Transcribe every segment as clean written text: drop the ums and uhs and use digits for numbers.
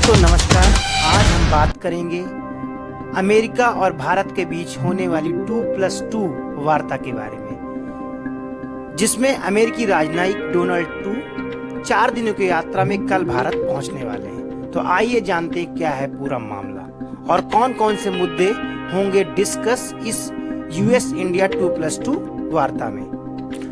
दोस्तों नमस्कार। आज हम बात करेंगे अमेरिका और भारत के बीच होने वाली 2+2 वार्ता के बारे में, जिसमें अमेरिकी राजनयिक डोनाल्ड ट्रम्प 4 दिनों की यात्रा में कल भारत पहुंचने वाले हैं। तो आइए जानते हैं क्या है पूरा मामला और कौन कौन से मुद्दे होंगे डिस्कस इस यूएस इंडिया 2+2 वार्ता में।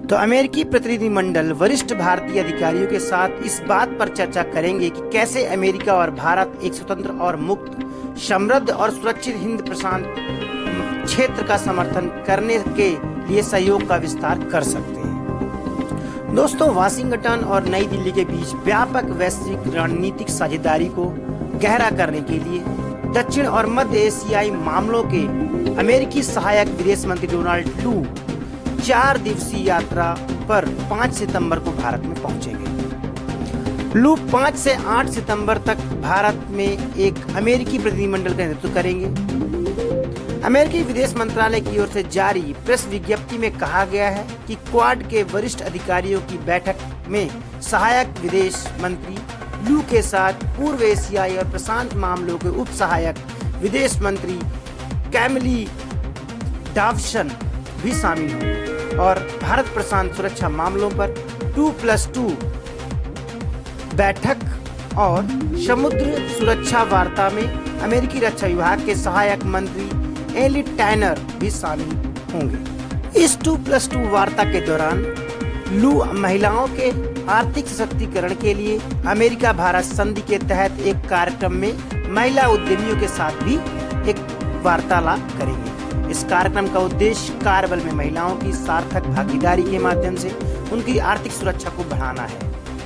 तो अमेरिकी प्रतिनिधिमंडल वरिष्ठ भारतीय अधिकारियों के साथ इस बात पर चर्चा करेंगे कि कैसे अमेरिका और भारत एक स्वतंत्र और मुक्त, समृद्ध और सुरक्षित हिंद प्रशांत क्षेत्र का समर्थन करने के लिए सहयोग का विस्तार कर सकते हैं। दोस्तों, वाशिंगटन और नई दिल्ली के बीच व्यापक वैश्विक रणनीतिक साझेदारी को गहरा करने के लिए दक्षिण और मध्य एशियाई मामलों के अमेरिकी सहायक विदेश मंत्री डोनाल्ड ट्रम्प 4 दिवसीय यात्रा पर 5 सितंबर को भारत में पहुंचेंगे। लू 5 से 8 सितंबर तक भारत में एक अमेरिकी प्रतिनिधिमंडल का नेतृत्व करेंगे। अमेरिकी विदेश मंत्रालय की ओर से जारी प्रेस विज्ञप्ति में कहा गया है कि क्वाड के वरिष्ठ अधिकारियों की बैठक में सहायक विदेश मंत्री लू के साथ पूर्व एशियाई और प्रशांत मामलों के उप सहायक विदेश मंत्री कैमिली डॉवसन भी शामिल होंगे और भारत प्रशांत सुरक्षा मामलों पर 2+2 बैठक और समुद्र सुरक्षा वार्ता में अमेरिकी रक्षा विभाग के सहायक मंत्री एली टैनर भी शामिल होंगे। इस 2+2 वार्ता के दौरान लू महिलाओं के आर्थिक सशक्तिकरण के लिए अमेरिका भारत संधि के तहत एक कार्यक्रम में महिला उद्यमियों के साथ भी एक वार्तालाप करेंगे। इस कार्यक्रम का उद्देश्य कार्यबल में महिलाओं की सार्थक भागीदारी के माध्यम से उनकी आर्थिक सुरक्षा को बढ़ाना है।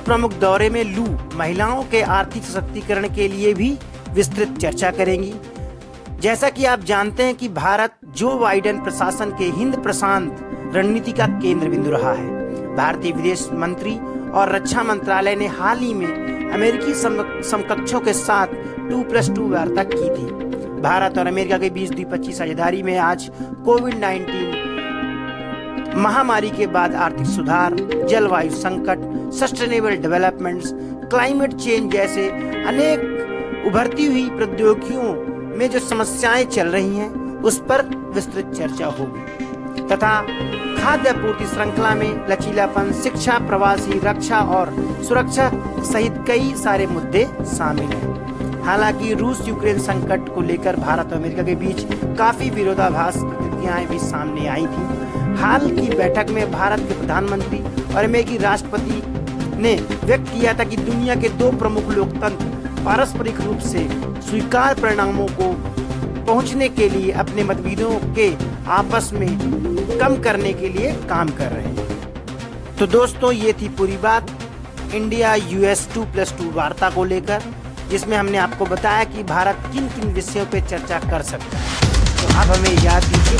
प्रमुख दौरे में लू महिलाओं के आर्थिक सशक्तिकरण के लिए भी विस्तृत चर्चा करेंगी। जैसा कि आप जानते हैं कि भारत जो बाइडेन प्रशासन के हिंद प्रशांत रणनीति का केंद्र बिंदु रहा है। भारतीय विदेश मंत्री और रक्षा मंत्रालय ने हाल ही में अमेरिकी समकक्षों के साथ 2+2 वार्ता की थी। भारत और अमेरिका के बीच द्विपक्षीय साझेदारी में आज कोविड-19 महामारी के बाद आर्थिक सुधार, जलवायु संकट, सस्टेनेबल डेवलपमेंट्स, क्लाइमेट चेंज जैसे अनेक उभरती हुई प्रौद्योगिकियों में जो समस्याएं चल रही हैं उस पर विस्तृत चर्चा होगी तथा खाद्य आपूर्ति श्रृंखला में लचीलापन, शिक्षा, प्रवासी, रक्षा और सुरक्षा सहित कई सारे मुद्दे शामिल हैं। हालांकि रूस यूक्रेन संकट को लेकर भारत और अमेरिका के बीच काफी विरोधाभास प्रतिक्रियाएं भी सामने आई थी। हाल की बैठक में भारत के प्रधानमंत्री और अमेरिकी राष्ट्रपति ने व्यक्त किया था कि दुनिया के 2 प्रमुख लोकतंत्र पारस्परिक रूप से स्वीकार परिणामों को पहुंचने के लिए अपने मतभेदों के आपस में कम करने के लिए काम कर रहे हैं। तो दोस्तों, ये थी पूरी बात इंडिया यूएस 2+2 वार्ता को लेकर, जिसमें हमने आपको बताया कि भारत किन किन विषयों पर चर्चा कर सकता है। तो अब हमें याद दीजिए।